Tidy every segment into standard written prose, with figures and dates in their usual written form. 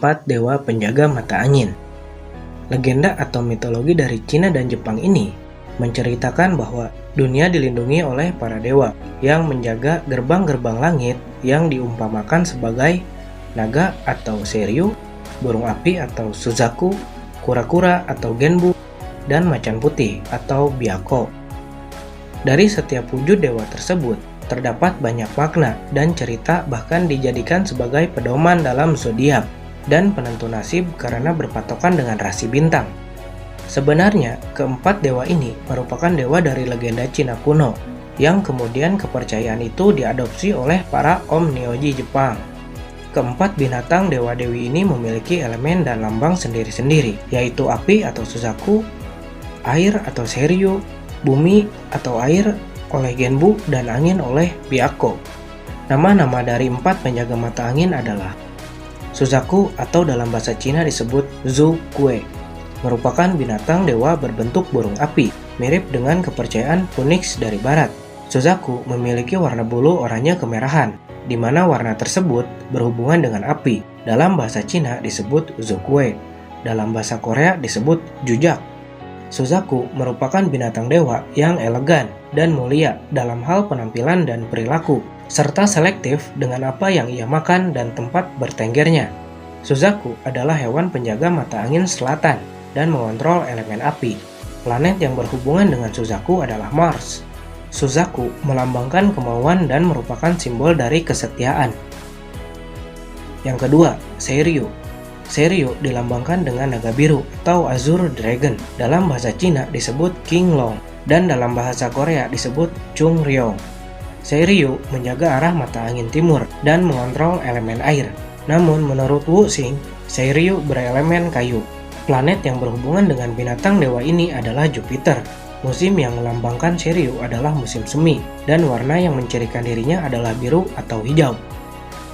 keempat dewa penjaga mata angin. Legenda atau mitologi dari Cina dan Jepang ini menceritakan bahwa dunia dilindungi oleh para dewa yang menjaga gerbang-gerbang langit yang diumpamakan sebagai naga atau Seiryu, burung api atau Suzaku, kura-kura atau Genbu, dan macan putih atau Byakko. Dari setiap wujud dewa tersebut, terdapat banyak makna dan cerita, bahkan dijadikan sebagai pedoman dalam zodiak dan penentu nasib karena berpatokan dengan rasi bintang. Sebenarnya, keempat dewa ini merupakan dewa dari legenda Cina kuno, yang kemudian kepercayaan itu diadopsi oleh para Om Nyoji Jepang. Keempat binatang dewa-dewi ini memiliki elemen dan lambang sendiri-sendiri, yaitu api atau Suzaku, air atau Seiryu, bumi atau air oleh Genbu, dan angin oleh Byakko. Nama-nama dari empat penjaga mata angin adalah Suzaku atau dalam bahasa Cina disebut Zhu Kue, merupakan binatang dewa berbentuk burung api, mirip dengan kepercayaan Phoenix dari barat. Suzaku memiliki warna bulu oranye kemerahan, di mana warna tersebut berhubungan dengan api. Dalam bahasa Cina disebut Zhu Kue, dalam bahasa Korea disebut Jujak. Suzaku merupakan binatang dewa yang elegan dan mulia dalam hal penampilan dan perilaku, serta selektif dengan apa yang ia makan dan tempat bertenggernya. Suzaku adalah hewan penjaga mata angin selatan dan mengontrol elemen api. Planet yang berhubungan dengan Suzaku adalah Mars. Suzaku melambangkan kemauan dan merupakan simbol dari kesetiaan. Yang kedua, Seiryu. Seiryu dilambangkan dengan naga biru atau Azure Dragon. Dalam bahasa Cina disebut King Long dan dalam bahasa Korea disebut Chung Ryong. Seiryu menjaga arah mata angin timur dan mengontrol elemen air. Namun menurut Wu Xing, Seiryu berelemen kayu. Planet yang berhubungan dengan binatang dewa ini adalah Jupiter. Musim yang melambangkan Seiryu adalah musim semi dan warna yang mencirikan dirinya adalah biru atau hijau.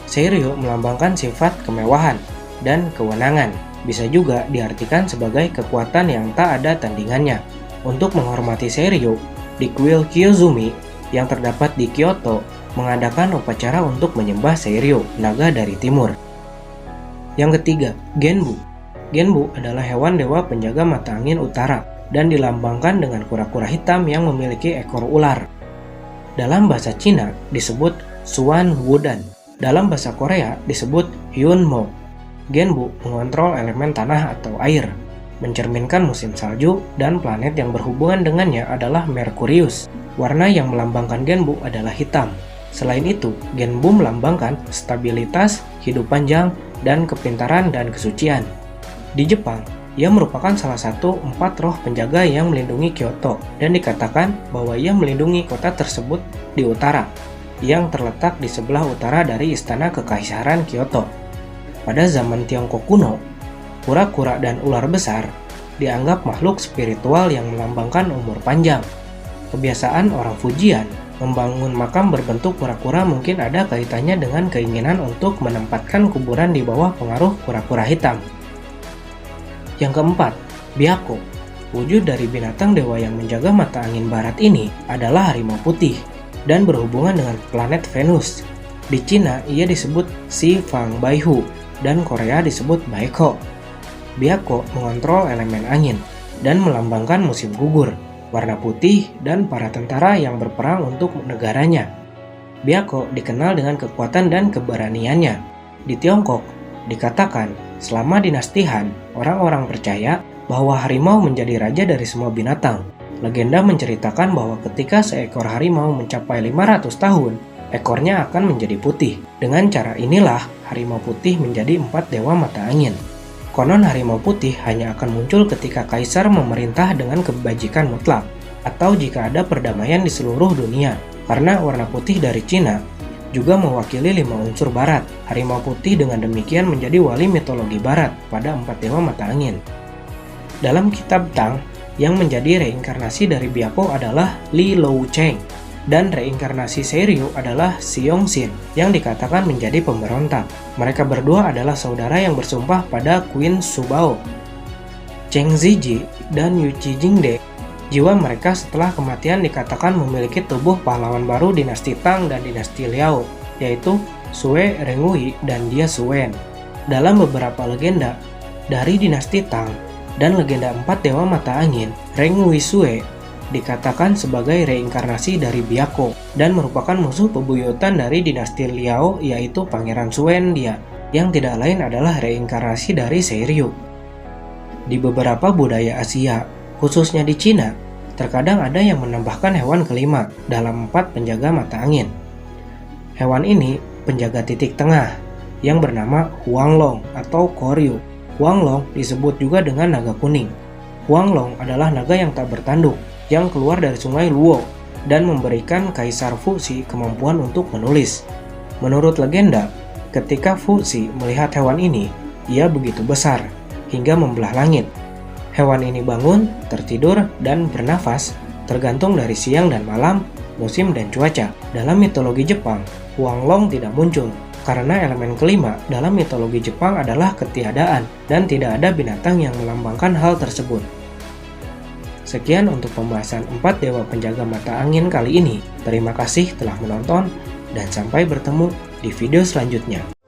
Seiryu melambangkan sifat kemewahan dan kewenangan, bisa juga diartikan sebagai kekuatan yang tak ada tandingannya. Untuk menghormati Seiryu, di kuil Kiyozumi yang terdapat di Kyoto mengadakan upacara untuk menyembah Seiryu, naga dari timur. Yang ketiga, Genbu. Genbu adalah hewan dewa penjaga mata angin utara dan dilambangkan dengan kura-kura hitam yang memiliki ekor ular. Dalam bahasa Cina disebut Suan Wudan, dalam bahasa Korea disebut Hyunmo. Genbu mengontrol elemen tanah atau air, mencerminkan musim salju, dan planet yang berhubungan dengannya adalah Merkurius. Warna yang melambangkan Genbu adalah hitam. Selain itu, Genbu melambangkan stabilitas, hidup panjang, dan kepintaran dan kesucian. Di Jepang, ia merupakan salah satu 4 roh penjaga yang melindungi Kyoto, dan dikatakan bahwa ia melindungi kota tersebut di utara, yang terletak di sebelah utara dari istana kekaisaran Kyoto. Pada zaman Tiongkok kuno, kura-kura dan ular besar dianggap makhluk spiritual yang melambangkan umur panjang. Kebiasaan orang Fujian membangun makam berbentuk kura-kura mungkin ada kaitannya dengan keinginan untuk menempatkan kuburan di bawah pengaruh kura-kura hitam. Yang keempat, Byakko. Wujud dari binatang dewa yang menjaga mata angin barat ini adalah harimau putih dan berhubungan dengan planet Venus. Di Cina, ia disebut Si Fang Baihu dan Korea disebut Baekho. Byakko mengontrol elemen angin dan melambangkan musim gugur, warna putih, dan para tentara yang berperang untuk negaranya. Byakko dikenal dengan kekuatan dan keberaniannya. Di Tiongkok, dikatakan selama dinasti Han, orang-orang percaya bahwa harimau menjadi raja dari semua binatang. Legenda menceritakan bahwa ketika seekor harimau mencapai 500 tahun, ekornya akan menjadi putih. Dengan cara inilah harimau putih menjadi 4 dewa mata angin. Konon harimau putih hanya akan muncul ketika kaisar memerintah dengan kebajikan mutlak, atau jika ada perdamaian di seluruh dunia. Karena warna putih dari Cina juga mewakili 5 unsur barat. Harimau putih dengan demikian menjadi wali mitologi barat pada 4 dewa mata angin. Dalam kitab Tang, yang menjadi reinkarnasi dari Byakko adalah Li Lou Cheng, dan reinkarnasi Seiryu adalah Xiongxin yang dikatakan menjadi pemberontak. Mereka berdua adalah saudara yang bersumpah pada Queen Shubao. Cheng Ziji dan Yuchi Jingde, jiwa mereka setelah kematian dikatakan memiliki tubuh pahlawan baru dinasti Tang dan dinasti Liao, yaitu Sue Renghui dan Dia Suen. Dalam beberapa legenda dari dinasti Tang dan legenda 4 dewa mata angin, Reng Wisue dikatakan sebagai reinkarnasi dari Byakko dan merupakan musuh bebuyutan dari dinasti Liao, yaitu Pangeran Suendia, yang tidak lain adalah reinkarnasi dari Seiryu. Di beberapa budaya Asia, khususnya di Cina, terkadang ada yang menambahkan hewan kelima dalam 4 penjaga mata angin. Hewan ini penjaga titik tengah yang bernama Huanglong atau Koryu. Huanglong disebut juga dengan naga kuning. Huanglong adalah naga yang tak bertanduk yang keluar dari sungai Luo dan memberikan Kaisar Fuxi kemampuan untuk menulis. Menurut legenda, ketika Fuxi melihat hewan ini, ia begitu besar hingga membelah langit. Hewan ini bangun, tertidur, dan bernafas tergantung dari siang dan malam, musim dan cuaca. Dalam mitologi Jepang, Huanglong tidak muncul karena elemen kelima dalam mitologi Jepang adalah ketiadaan dan tidak ada binatang yang melambangkan hal tersebut. Sekian untuk pembahasan 4 dewa penjaga mata angin kali ini. Terima kasih telah menonton dan sampai bertemu di video selanjutnya.